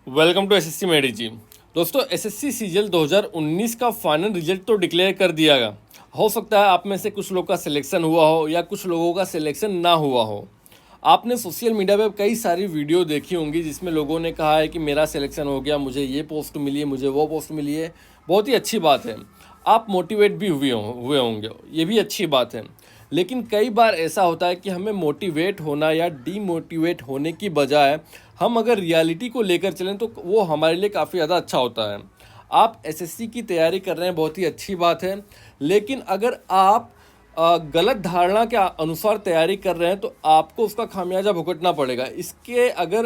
Welcome to SSC मेडी जी। दोस्तों, SSC CGL 2019 का final result तो डिक्लेयर कर दिया गया। हो सकता है आप में से कुछ लोग का सिलेक्शन हुआ हो या कुछ लोगों का सिलेक्शन ना हुआ हो। आपने सोशल मीडिया पे कई सारी वीडियो देखी होंगी जिसमें लोगों ने कहा है कि मेरा सिलेक्शन हो गया, मुझे ये पोस्ट मिली है, मुझे वो पोस्ट मिली है। बहुत ही अच्छी बात है। आप मोटिवेट भी हुए होंगे, ये भी अच्छी बात है। लेकिन कई बार ऐसा होता है कि हमें मोटिवेट होना या डीमोटिवेट होने की बजाय हम अगर रियलिटी को लेकर चलें तो वो हमारे लिए काफ़ी ज़्यादा अच्छा होता है। आप एसएससी की तैयारी कर रहे हैं, बहुत ही अच्छी बात है। लेकिन अगर आप गलत धारणा के अनुसार तैयारी कर रहे हैं तो आपको उसका खामियाजा भुगतना पड़ेगा। इसके अगर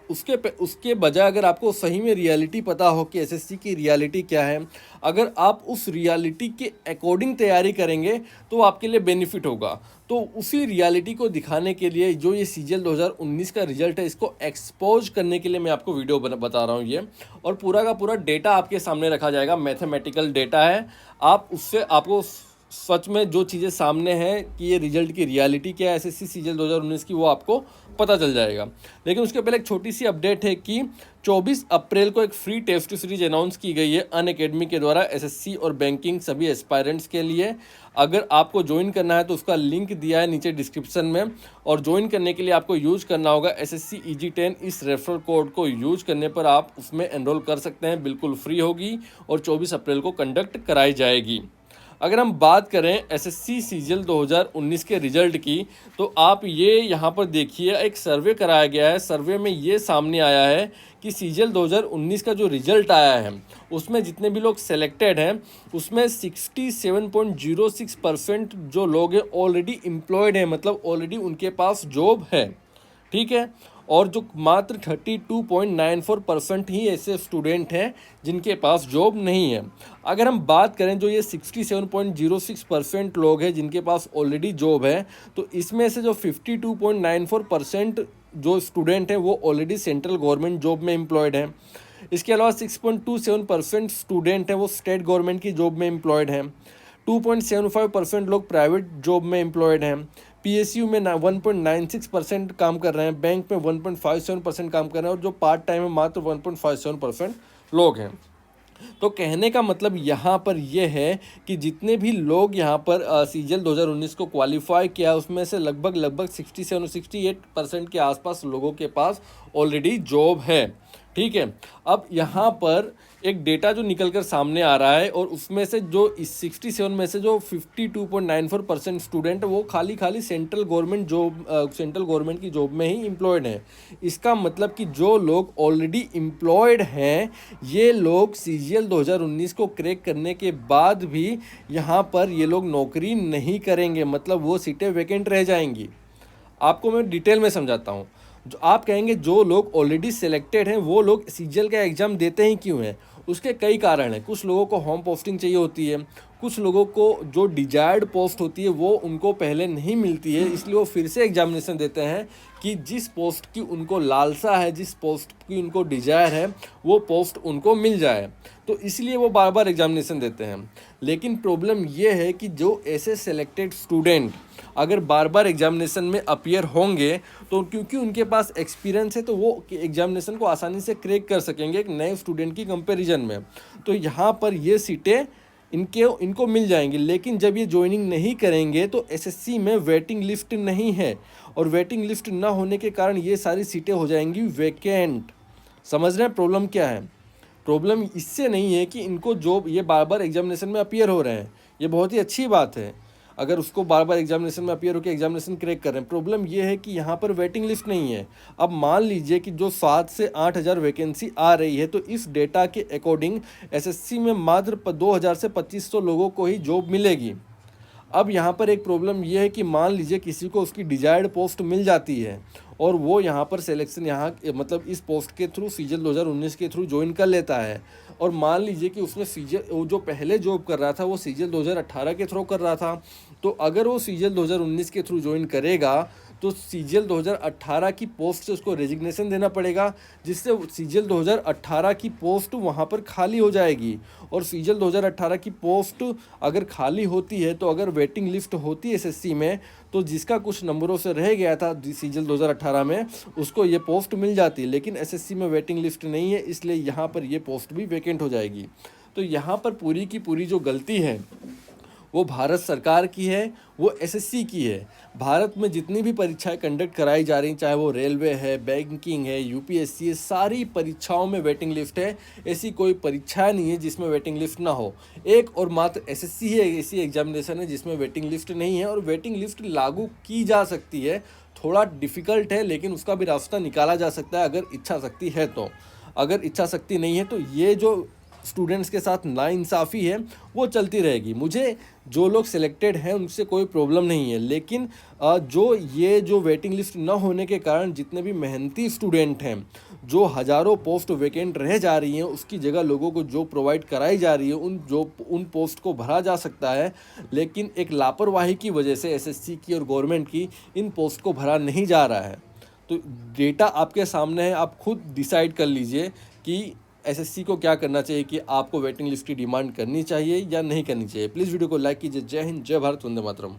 उसके बजाय अगर आपको सही में रियलिटी पता हो कि एसएससी की रियलिटी क्या है, अगर आप उस रियलिटी के अकॉर्डिंग तैयारी करेंगे तो आपके लिए बेनिफिट होगा। तो उसी रियलिटी को दिखाने के लिए जो ये सीजीएल 2019 का रिजल्ट है, इसको एक्सपोज करने के लिए मैं आपको वीडियो बता रहा हूँ ये। और पूरा का पूरा डेटा आपके सामने रखा जाएगा, मैथमेटिकल डेटा है। आप उससे आपको सच में जो चीज़ें सामने हैं कि ये रिजल्ट की रियलिटी क्या है एसएससी सीजीएल 2019 की, वो आपको पता चल जाएगा। लेकिन उसके पहले एक छोटी सी अपडेट है कि 24 अप्रैल को एक फ्री टेस्ट सीरीज अनाउंस की गई है अनअकैडमी के द्वारा एसएससी और बैंकिंग सभी एस्पायरेंट्स के लिए। अगर आपको ज्वाइन करना है तो उसका लिंक दिया है नीचे डिस्क्रिप्शन में, और ज्वाइन करने के लिए आपको यूज करना होगा SSC EG10। इस रेफरल कोड को यूज करने पर आप उसमें एनरोल कर सकते हैं, बिल्कुल फ्री होगी और 24 अप्रैल को कंडक्ट कराई जाएगी। अगर हम बात करें एसएससी सीजीएल 2019 के रिजल्ट की, तो आप ये यहाँ पर देखिए, एक सर्वे कराया गया है। सर्वे में ये सामने आया है कि सीजीएल 2019 का जो रिजल्ट आया है उसमें जितने भी लोग सेलेक्टेड हैं उसमें 67.06% जो लोग हैं ऑलरेडी एम्प्लॉयड हैं, मतलब ऑलरेडी उनके पास जॉब है। ठीक है। और जो मात्र 32.94% ही ऐसे स्टूडेंट हैं जिनके पास जॉब नहीं है। अगर हम बात करें जो ये 67.06% लोग हैं जिनके पास ऑलरेडी जॉब है, तो इसमें से जो 52.94% जो स्टूडेंट हैं वो ऑलरेडी सेंट्रल गवर्नमेंट जॉब में एम्प्लॉयड हैं। इसके अलावा 6.27% स्टूडेंट हैं वो स्टेट गवर्नमेंट की जॉब में एम्प्लॉयड हैं। 2.75% लोग प्राइवेट जॉब में एम्प्लॉयड हैं। पीएसयू में 1.96% काम कर रहे हैं, बैंक में 1.57% काम कर रहे हैं, और जो पार्ट टाइम है मात्र 1.57% लोग हैं। तो कहने का मतलब यहाँ पर यह है कि जितने भी लोग यहाँ पर सीजीएल 2019 को क्वालिफाई किया उसमें से लगभग 67-68% के आसपास लोगों के पास ऑलरेडी जॉब है। ठीक है। अब यहाँ पर एक डेटा जो निकल कर सामने आ रहा है, और उसमें से जो इस 67 में से जो 52.94% स्टूडेंट वो खाली सेंट्रल गवर्नमेंट की जॉब में ही एम्प्लॉयड हैं। इसका मतलब कि जो लोग ऑलरेडी एम्प्लॉयड हैं ये लोग सीजीएल 2019 को क्रैक करने के बाद भी यहाँ पर ये लोग नौकरी नहीं करेंगे, मतलब वो सीटें वैकेंट रह जाएंगी। आपको मैं डिटेल में समझाता हूँ। जो आप कहेंगे जो लोग ऑलरेडी सिलेक्टेड हैं वो लोग सीजीएल का एग्ज़ाम देते ही क्यों हैं, उसके कई कारण हैं। कुछ लोगों को होम पोस्टिंग चाहिए होती है, कुछ लोगों को जो डिजायर्ड पोस्ट होती है वो उनको पहले नहीं मिलती है, इसलिए वो फिर से एग्जामिनेशन देते हैं कि जिस पोस्ट की उनको लालसा है, जिस पोस्ट की उनको डिजायर है, वो पोस्ट उनको मिल जाए। तो इसलिए वो बार बार एग्जामिनेशन देते हैं। लेकिन प्रॉब्लम ये है कि जो ऐसे सेलेक्टेड स्टूडेंट अगर बार बार एग्जामिनेशन में अपीयर होंगे तो क्योंकि उनके पास एक्सपीरियंस है तो वो एग्जामिनेशन को आसानी से क्रैक कर सकेंगे एक नए स्टूडेंट की कंपैरिजन में। तो यहाँ पर ये सीटें इनको मिल जाएंगी। लेकिन जब ये ज्वाइनिंग नहीं करेंगे तो एसएससी में वेटिंग लिस्ट नहीं है, और वेटिंग लिस्ट ना होने के कारण ये सारी सीटें हो जाएंगी वैकेंट। समझ रहे हैं प्रॉब्लम क्या है? प्रॉब्लम इससे नहीं है कि इनको जॉब, ये बार बार एग्जामिनेशन में अपीयर हो रहे हैं, ये बहुत ही अच्छी बात है अगर उसको बार बार एग्जामिनेशन में अपीयर होकर एग्जामिनेशन क्रैक कर रहे हैं। प्रॉब्लम ये है कि यहाँ पर वेटिंग लिस्ट नहीं है। अब मान लीजिए कि जो 7 से 8 हज़ार वैकेंसी आ रही है, तो इस डेटा के अकॉर्डिंग एसएससी में मात्र 2000 से 2500 लोगों को ही जॉब मिलेगी। अब यहाँ पर एक प्रॉब्लम ये है कि मान लीजिए किसी को उसकी डिजायर्ड पोस्ट मिल जाती है और वो यहाँ पर सिलेक्शन मतलब इस पोस्ट के थ्रू सीजीएल 2019 के थ्रू ज्वाइन कर लेता है, और मान लीजिए कि उसने सीजीएल जो पहले जॉब कर रहा था वो सीजीएल 2018 के थ्रू कर रहा था, तो अगर वो सीजीएल 2019 के थ्रू ज्वाइन करेगा तो सीजीएल 2018 की पोस्ट से उसको रेजिग्नेशन देना पड़ेगा, जिससे सीजीएल 2018 की पोस्ट वहाँ पर खाली हो जाएगी। और सीजीएल 2018 की पोस्ट अगर खाली होती है तो अगर वेटिंग लिस्ट होती है एसएससी में, तो जिसका कुछ नंबरों से रह गया था सीजीएल 2018 में, उसको ये पोस्ट मिल जाती है। लेकिन एसएससी में वेटिंग लिस्ट नहीं है, इसलिए यहाँ पर ये पोस्ट भी वैकेंट हो जाएगी। तो यहाँ पर पूरी की पूरी जो गलती है वो भारत सरकार की है, वो एसएससी की है। भारत में जितनी भी परीक्षाएं कंडक्ट कराई जा रही, चाहे वो रेलवे है, बैंकिंग है, यूपीएससी है, सारी परीक्षाओं में वेटिंग लिस्ट है। ऐसी कोई परीक्षा नहीं है जिसमें वेटिंग लिस्ट ना हो। एक और मात्र एसएससी है ऐसी एग्जामिनेशन है जिसमें वेटिंग लिस्ट नहीं है, और वेटिंग लिस्ट लागू की जा सकती है। थोड़ा डिफ़िकल्ट है, लेकिन उसका भी रास्ता निकाला जा सकता है अगर इच्छा शक्ति है तो। अगर इच्छा शक्ति नहीं है तो ये जो स्टूडेंट्स के साथ नाइंसाफ़ी है वो चलती रहेगी। मुझे जो लोग सिलेक्टेड हैं उनसे कोई प्रॉब्लम नहीं है, लेकिन जो वेटिंग लिस्ट न होने के कारण जितने भी मेहनती स्टूडेंट हैं, जो हज़ारों पोस्ट वैकेंट रह जा रही हैं, उसकी जगह लोगों को जो प्रोवाइड कराई जा रही है उन पोस्ट को भरा जा सकता है। लेकिन एक लापरवाही की वजह से एसएससी की और गवर्नमेंट की इन पोस्ट को भरा नहीं जा रहा है। तो डेटा आपके सामने है, आप खुद डिसाइड कर लीजिए कि एसएससी को क्या करना चाहिए, कि आपको वेटिंग लिस्ट की डिमांड करनी चाहिए या नहीं करनी चाहिए। प्लीज़ वीडियो को लाइक कीजिए। जय हिंद, जय भारत, वंदे मातरम।